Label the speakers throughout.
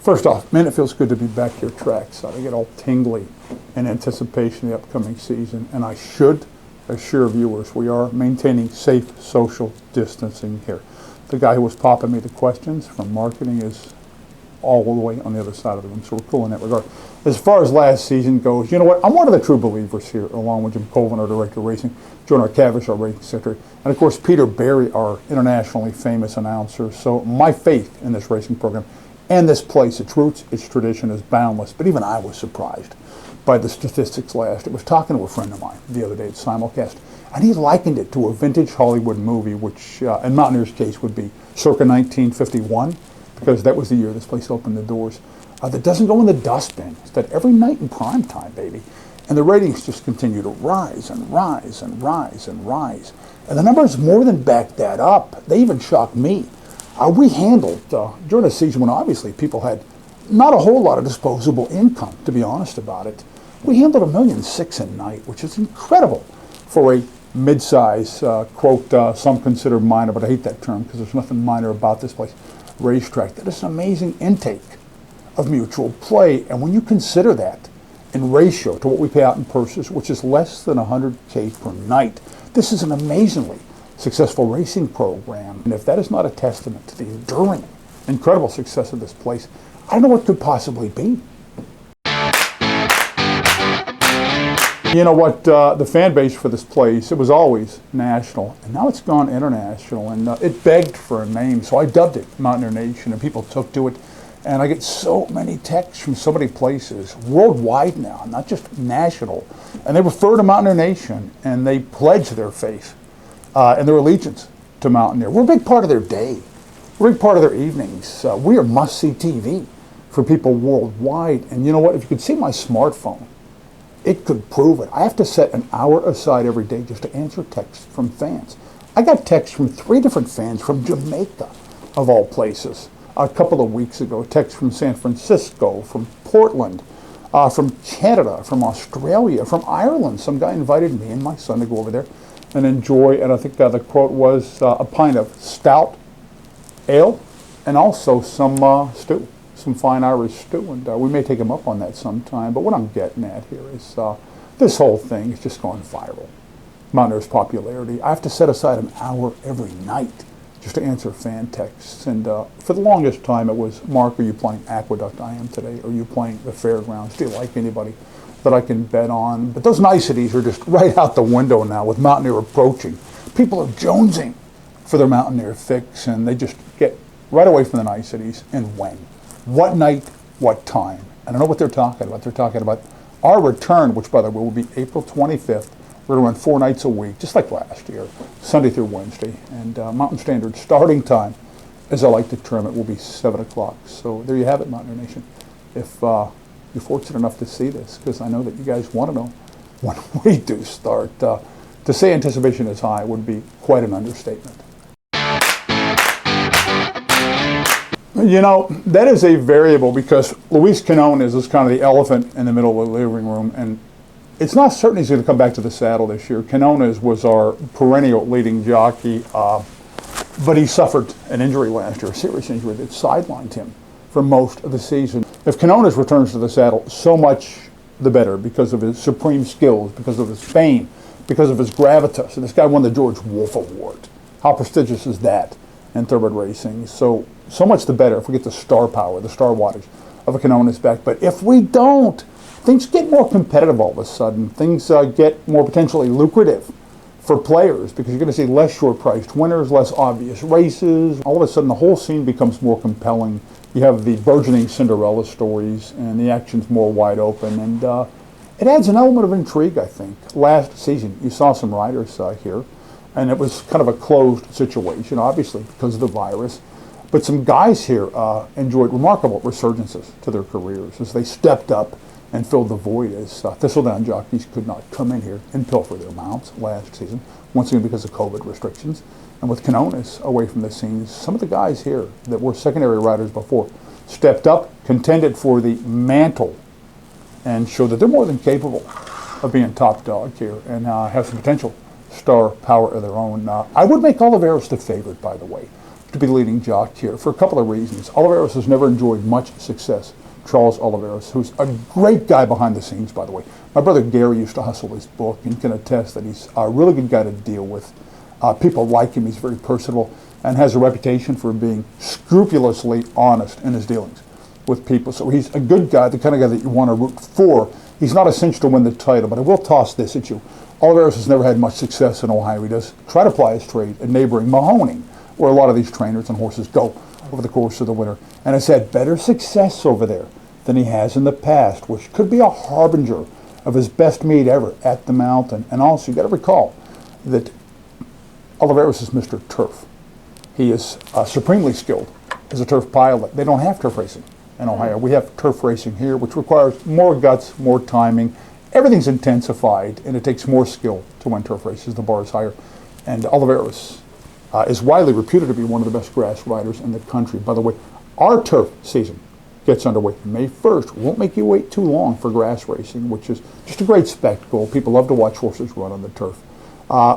Speaker 1: First off, man, it feels good to be back here trackside. I get all tingly in anticipation of the upcoming season, and I should assure viewers we are maintaining safe social distancing here. The guy who was popping me the questions from marketing is all the way on the other side of the room, so we're cool in that regard. As far as last season goes, you know what? I'm one of the true believers here, along with Jim Colvin, our director of racing, John Arcavish, our racing secretary, and of course Peter Barry, our internationally famous announcer. So my faith in this racing program and this place, its roots, its tradition is boundless. But even I was surprised by the statistics last. I was talking to a friend of mine the other day at Simulcast, and he likened it to a vintage Hollywood movie, which in Mountaineer's case would be circa 1951, because that was the year this place opened the doors. That doesn't go in the dustbin. It's that every night in prime time, baby. And the ratings just continue to rise and rise and rise and rise. And the numbers more than back that up. They even shocked me. We handled, during a season when obviously people had not a whole lot of disposable income, to be honest about it, we handled $1.6 million a night, which is incredible for a mid-size, quote, some consider minor, but I hate that term because there's nothing minor about this place, racetrack. That is an amazing intake of mutual play. And when you consider that in ratio to what we pay out in purses, which is less than $100K per night, this is an amazingly successful racing program. And if that is not a testament to the enduring, incredible success of this place, I don't know what could possibly be. You know what, the fan base for this place, it was always national, and now it's gone international, and it begged for a name, so I dubbed it Mountaineer Nation, and people took to it, and I get so many texts from so many places, worldwide now, not just national, and they refer to Mountaineer Nation, and they pledge their faith and their allegiance to Mountaineer. We're a big part of their day. We're a big part of their evenings. We are must-see TV for people worldwide. And you know what? If you could see my smartphone, it could prove it. I have to set an hour aside every day just to answer texts from fans. I got texts from 3 different fans from Jamaica, of all places. A couple of weeks ago, a text from San Francisco, from Portland, from Canada, from Australia, from Ireland. Some guy invited me and my son to go over there and enjoy, and I think the quote was a pint of stout ale and also some stew, some fine Irish stew, and we may take him up on that sometime. But what I'm getting at here is this whole thing is just going viral. Mountaineer's popularity. I have to set aside an hour every night just to answer fan texts, and for the longest time it was, Mark, are you playing Aqueduct I am today? Are you playing the Fairgrounds? Do you like anybody that I can bet on? But those niceties are just right out the window now with Mountaineer approaching. People are jonesing for their Mountaineer fix, and they just get right away from the niceties. And when? What night? What time? I don't know what they're talking about. They're talking about our return, which by the way will be April 25th. We're going to run 4 nights a week, just like last year, Sunday through Wednesday. And Mountain Standard starting time, as I like to term it, will be 7 o'clock. So there you have it, Mountaineer Nation. If you're fortunate enough to see this, because I know that you guys want to know when we do start. To say anticipation is high would be quite an understatement. You know, that is a variable because Luis Quinones is kind of the elephant in the middle of the living room, and it's not certain he's going to come back to the saddle this year. Quinones was our perennial leading jockey, but he suffered an injury last year, a serious injury that sidelined him for most of the season. If Quinones returns to the saddle, so much the better because of his supreme skills, because of his fame, because of his gravitas. And this guy won the George Wolfe Award. How prestigious is that in thoroughbred racing? So much the better if we get the star power, the star wattage of a Quinones back. But if we don't, things get more competitive all of a sudden. Things get more potentially lucrative for players because you're going to see less short-priced winners, less obvious races. All of a sudden, the whole scene becomes more compelling. You have the burgeoning Cinderella stories, and the action's more wide open, and it adds an element of intrigue, I think. Last season, you saw some riders here, and it was kind of a closed situation, obviously, because of the virus. But some guys here enjoyed remarkable resurgences to their careers as they stepped up and filled the void as Thistledown jockeys could not come in here and pilfer their mounts last season, once again because of COVID restrictions. And with Quinones away from the scenes, some of the guys here that were secondary riders before stepped up, contended for the mantle, and showed that they're more than capable of being top dog here and have some potential star power of their own. I would make Oliveros the favorite, by the way. to be the leading jockey here for a couple of reasons. Oliveros has never enjoyed much success. Charles Oliveros, who's a great guy behind the scenes, by the way. My brother Gary used to hustle his book and can attest that he's a really good guy to deal with. People like him. He's very personable and has a reputation for being scrupulously honest in his dealings with people. So he's a good guy, the kind of guy that you want to root for. He's not a cinch to win the title, but I will toss this at you. Oliveros has never had much success in Ohio. He does try to ply his trade at neighboring Mahoning, where a lot of these trainers and horses go over the course of the winter, and has had better success over there than he has in the past, which could be a harbinger of his best meet ever at the Mountain. And also, you got to recall that Oliveros is Mr. Turf. He is supremely skilled as a turf pilot. They don't have turf racing in Ohio. We have turf racing here, which requires more guts, more timing. Everything's intensified, and it takes more skill to win turf races. The bar is higher. And Oliveros is widely reputed to be one of the best grass riders in the country. By the way, our turf season gets underway May 1st. We won't make you wait too long for grass racing, which is just a great spectacle. People love to watch horses run on the turf.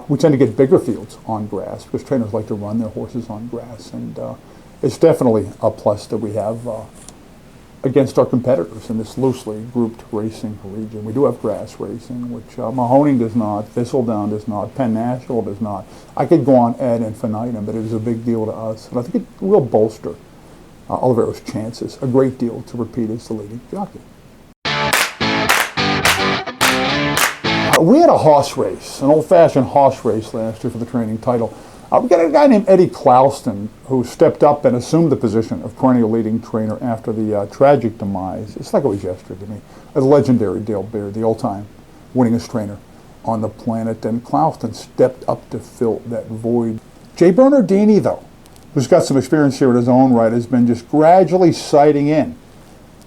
Speaker 1: We tend to get bigger fields on grass because trainers like to run their horses on grass. And it's definitely a plus that we have against our competitors in this loosely grouped racing region. We do have grass racing, which Mahoning does not, Thistledown does not, Penn National does not. I could go on ad infinitum, but it is a big deal to us. And I think it will bolster Oliveros' chances a great deal to repeat as the leading jockey. We had a horse race, an old-fashioned horse race last year for the training title. We got a guy named Eddie Clouston who stepped up and assumed the position of perennial leading trainer after the tragic demise. It's like it was yesterday to me. The legendary Dale Beard, the all-time winningest trainer on the planet, and Clouston stepped up to fill that void. Jay Bernardini, though, who's got some experience here in his own right, has been just gradually sighting in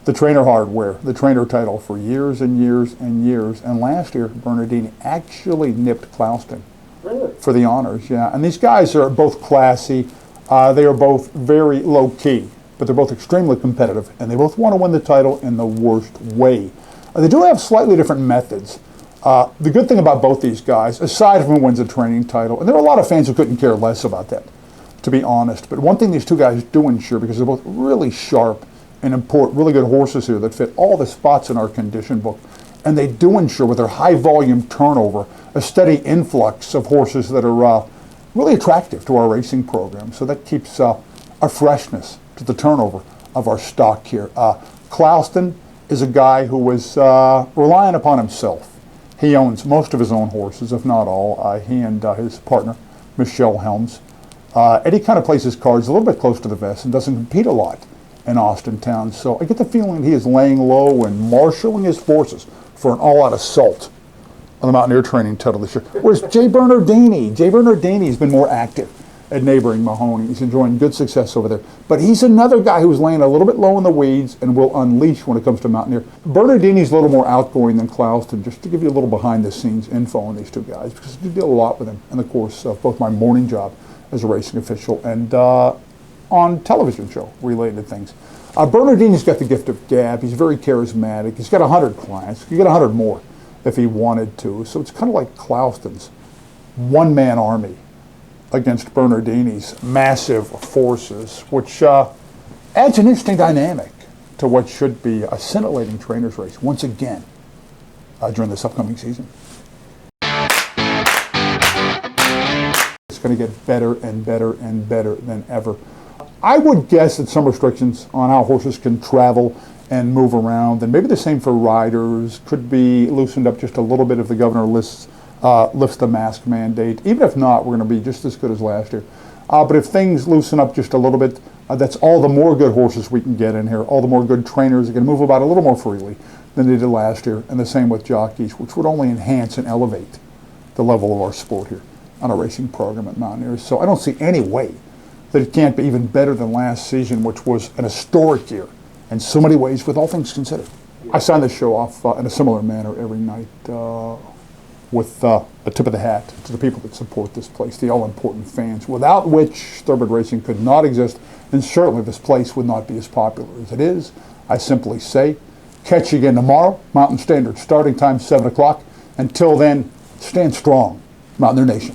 Speaker 1: the trainer hardware, the trainer title for years and years and years. And last year, Bernardini actually nipped Clouston for the honors, yeah. And these guys are both classy. They are both very low-key, but they're both extremely competitive, and they both want to win the title in the worst way. They do have slightly different methods. The good thing about both these guys, aside from who wins a training title, and there are a lot of fans who couldn't care less about that, to be honest, but one thing these two guys do ensure, because they're both really sharp and import really good horses here that fit all the spots in our condition book, and they do ensure with their high volume turnover a steady influx of horses that are really attractive to our racing program. So that keeps a freshness to the turnover of our stock here. Clouston is a guy who is relying upon himself. He owns most of his own horses, if not all. He and his partner, Michelle Helms. Eddie kind of plays his cards a little bit close to the vest and doesn't compete a lot in Austin Town. So I get the feeling he is laying low and marshaling his forces for an all-out assault on the Mountaineer training title this year. Whereas Jay Bernardini has been more active at neighboring Mahoning. He's enjoying good success over there. But he's another guy who's laying a little bit low in the weeds and will unleash when it comes to Mountaineer. Bernardini's a little more outgoing than Clouston, just to give you a little behind-the-scenes info on these two guys, because I do deal a lot with them in the course of both my morning job as a racing official and on television show related things. Bernardini's got the gift of gab. He's very charismatic. He's got 100 clients. He could get 100 more if he wanted to. So it's kind of like Clouston's one-man army against Bernardini's massive forces, which adds an interesting dynamic to what should be a scintillating trainers race once again during this upcoming season. It's going to get better and better and better than ever. I would guess that some restrictions on how horses can travel and move around, and maybe the same for riders, could be loosened up just a little bit if the governor lifts the mask mandate. Even if not, we're going to be just as good as last year. But if things loosen up just a little bit, that's all the more good horses we can get in here, all the more good trainers that can move about a little more freely than they did last year, and the same with jockeys, which would only enhance and elevate the level of our sport here on a racing program at Mountaineers. So I don't see any way that it can't be even better than last season, which was an historic year in so many ways, with all things considered. I sign this show off in a similar manner every night with a tip of the hat to the people that support this place, the all-important fans, without which thoroughbred racing could not exist, and certainly this place would not be as popular as it is. I simply say, catch you again tomorrow, Mountain Standard, starting time 7 o'clock. Until then, stand strong, Mountaineer Nation.